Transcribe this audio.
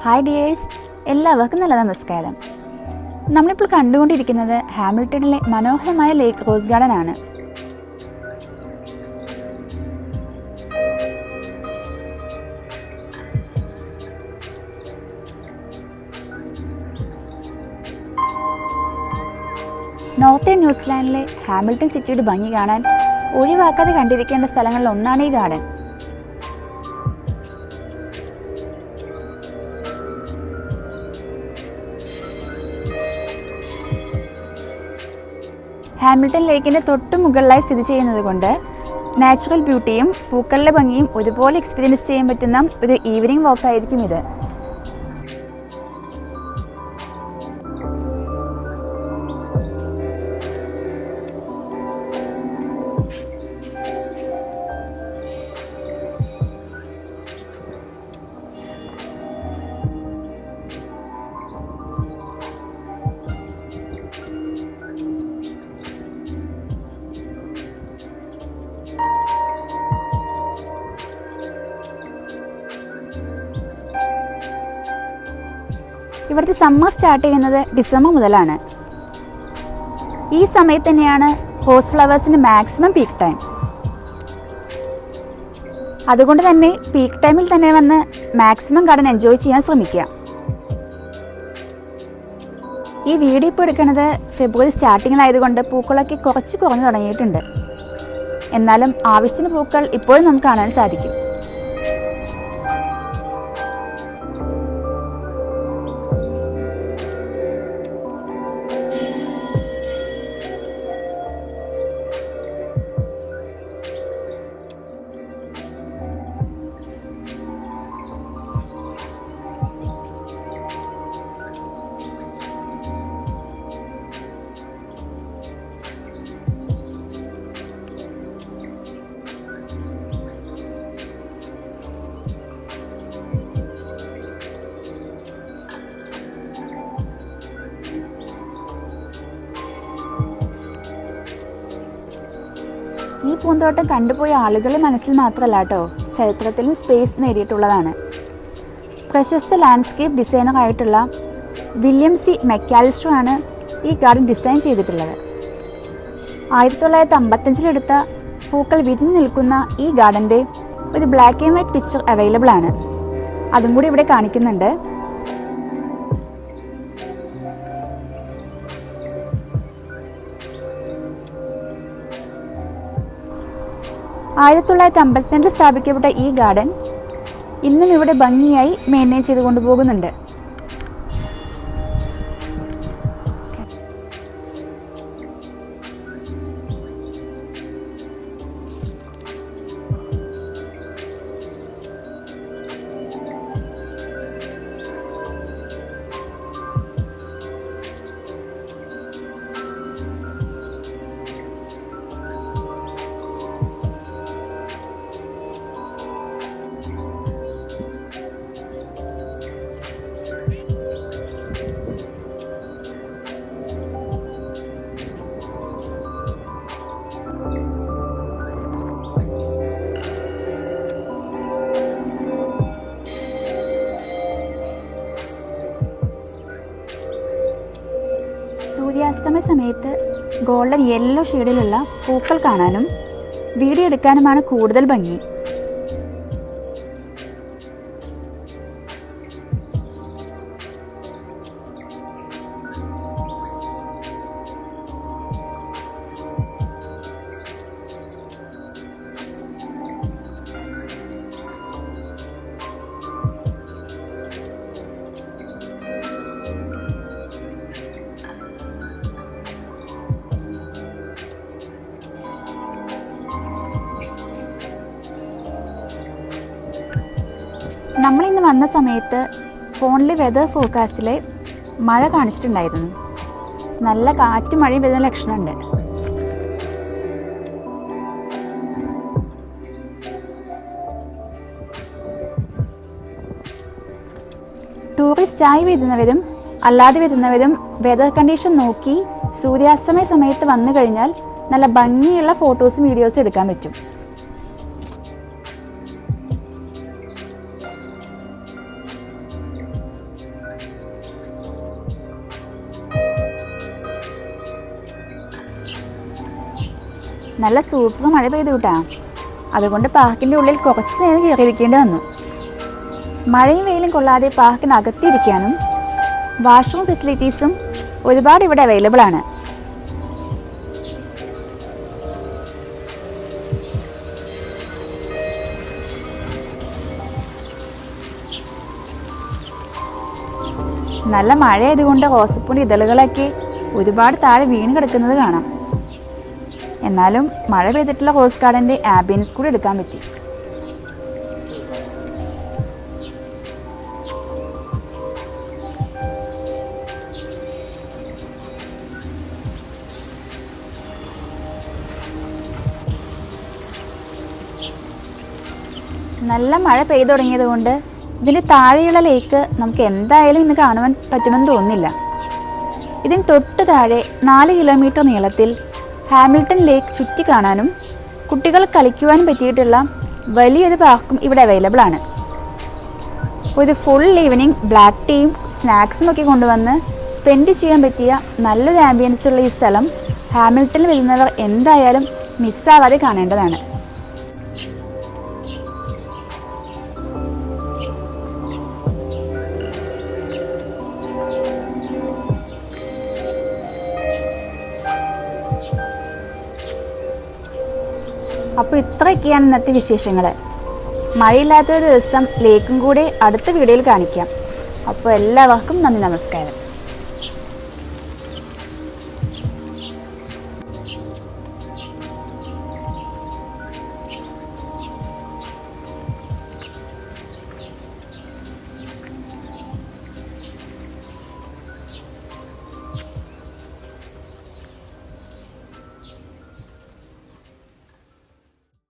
Hi dears, എല്ലാവർക്കും നല്ല നമസ്കാരം. നമ്മളിപ്പോൾ കണ്ടുകൊണ്ടിരിക്കുന്നത് ഹാമിൽട്ടണിലെ മനോഹരമായ ലേക്ക് റോസ് ഗാർഡൻ ആണ്. നോർത്തേൺ ന്യൂസിലാൻഡിലെ ഹാമിൽട്ടൺ സിറ്റിയുടെ ഭംഗി കാണാൻ ഒഴിവാക്കാതെ കണ്ടിരിക്കേണ്ട സ്ഥലങ്ങളിൽ ഒന്നാണ് ഈ ഗാർഡൻ. ഹാമിൽട്ടൺ ലേക്കിൻ്റെ തൊട്ട് മുകളിലായി സ്ഥിതി ചെയ്യുന്നത് കൊണ്ട് നാച്ചുറൽ ബ്യൂട്ടിയും പൂക്കളുടെ ഭംഗിയും ഒരുപോലെ എക്സ്പീരിയൻസ് ചെയ്യാൻ പറ്റുന്ന ഒരു ഈവനിങ് വാക്കായിരിക്കും ഇത്. ഇവിടുത്തെ സമ്മർ സ്റ്റാർട്ട് ചെയ്യുന്നത് ഡിസംബർ മുതലാണ്. ഈ സമയത്ത് തന്നെയാണ് റോസ് ഫ്ലവേഴ്സിൻ്റെ മാക്സിമം പീക്ക് ടൈം. അതുകൊണ്ട് തന്നെ പീക്ക് ടൈമിൽ തന്നെ വന്ന് മാക്സിമം ഗാർഡൻ എൻജോയ് ചെയ്യാൻ ശ്രമിക്കുക. ഈ വീഡിയോ ഇപ്പോൾ എടുക്കുന്നത് ഫെബ്രുവരി സ്റ്റാർട്ടിങ്ങിലായതുകൊണ്ട് പൂക്കളൊക്കെ കുറച്ച് കുറഞ്ഞു തുടങ്ങിയിട്ടുണ്ട്. എന്നാലും ആവശ്യത്തിന് പൂക്കൾ ഇപ്പോഴും നമുക്ക് കാണാൻ സാധിക്കും. ഈ പൂന്തോട്ടം കണ്ടുപോയ ആളുകളുടെ മനസ്സിൽ മാത്രമല്ല കേട്ടോ, ചരിത്രത്തിലും സ്പേസ് നേടിയിട്ടുള്ളതാണ്. പ്രശസ്ത ലാൻഡ്സ്കേപ്പ് ഡിസൈനറായിട്ടുള്ള വില്യം സി മെക്കാലിസ്റ്റർ ആണ് ഈ ഗാർഡൻ ഡിസൈൻ ചെയ്തിട്ടുള്ളത്. 1955 പൂക്കൾ വിരിഞ്ഞു നിൽക്കുന്ന ഈ ഗാർഡൻ്റെ ഒരു black and white picture available ആണ്. അതും കൂടി ഇവിടെ കാണിക്കുന്നുണ്ട്. സ്ഥാപിക്കപ്പെട്ട ഈ ഗാർഡൻ ഇന്നും ഇവിടെ ഭംഗിയായി മെയിൻറ്റെയിൻ ചെയ്ത് കൊണ്ടുപോകുന്നുണ്ട്. സൂര്യാസ്തമയ സമയത്ത് ഗോൾഡൻ യെല്ലോ ഷെയ്ഡിലുള്ള പൂക്കൾ കാണാനും വീഡിയോ എടുക്കാനുമാണ് കൂടുതൽ ഭംഗി. നമ്മളിന്ന് വന്ന സമയത്ത് ഫോണിൽ വെതർ ഫോർകാസ്റ്റിൽ മഴ കാണിച്ചിട്ടുണ്ടായിരുന്നു. നല്ല കാറ്റും മഴയും വരുന്ന ലക്ഷണമുണ്ട്. ടൂറിസ്റ്റായി വരുന്നവരും അല്ലാതെ വരുന്നവരും വെതർ കണ്ടീഷൻ നോക്കി സൂര്യാസ്തമയ സമയത്ത് വന്നു കഴിഞ്ഞാൽ നല്ല ഭംഗിയുള്ള ഫോട്ടോസും വീഡിയോസും എടുക്കാൻ പറ്റും. നല്ല സൂപ്പർ മഴ പെയ്തു കിട്ടാ. അതുകൊണ്ട് പാർക്കിൻ്റെ ഉള്ളിൽ കുറച്ച് നേരം കയറിയിരിക്കേണ്ടി വന്നു. മഴയും വെയിലും കൊള്ളാതെ പാർക്കിനകത്തിരിക്കാനും വാഷ്റൂം ഫെസിലിറ്റീസും ഒരുപാട് ഇവിടെ അവൈലബിൾ ആണ്. നല്ല മഴയായതുകൊണ്ട് റോസപ്പൂവിൻ്റെ ഇതളുകളൊക്കെ ഒരുപാട് താഴെ വീണ് കിടക്കുന്നത് കാണാം. എന്നാലും മഴ പെയ്തിട്ടുള്ള റോസ് ഗാർഡൻ്റെ ആംബിയൻസ് കൂടി എടുക്കാൻ പറ്റി. നല്ല മഴ പെയ്തു തുടങ്ങിയത് കൊണ്ട് ഇതിൻ്റെ താഴെയുള്ള ലേക്ക് നമുക്ക് എന്തായാലും ഇന്ന് കാണുവാൻ പറ്റുമെന്ന് തോന്നുന്നില്ല. ഇതിന് തൊട്ട് താഴെ 4 കിലോമീറ്റർ നീളത്തിൽ ഹാമിൽട്ടൺ ലേക്ക് ചുറ്റി കാണാനും കുട്ടികൾ കളിക്കുവാനും പറ്റിയിട്ടുള്ള വലിയൊരു പാർക്കും ഇവിടെ അവൈലബിൾ ആണ്. ഒരു ഫുൾ ഈവനിങ് ബ്ലാക്ക് ടീയും സ്നാക്സും ഒക്കെ കൊണ്ടുവന്ന് സ്പെൻഡ് ചെയ്യാൻ പറ്റിയ നല്ലൊരു ആംബിയൻസ് ഉള്ള ഈ സ്ഥലം ഹാമിൽട്ടണിൽ വരുന്നവർ എന്തായാലും മിസ്സാവാതെ കാണേണ്ടതാണ്. അപ്പോൾ ഇത്രയൊക്കെയാണ് ഇന്നത്തെ വിശേഷങ്ങൾ. മഴയില്ലാത്തൊരു ദിവസം ലേക്കും കൂടെ അടുത്ത വീഡിയോയിൽ കാണിക്കാം. അപ്പോൾ എല്ലാവർക്കും നന്ദി, നമസ്കാരം.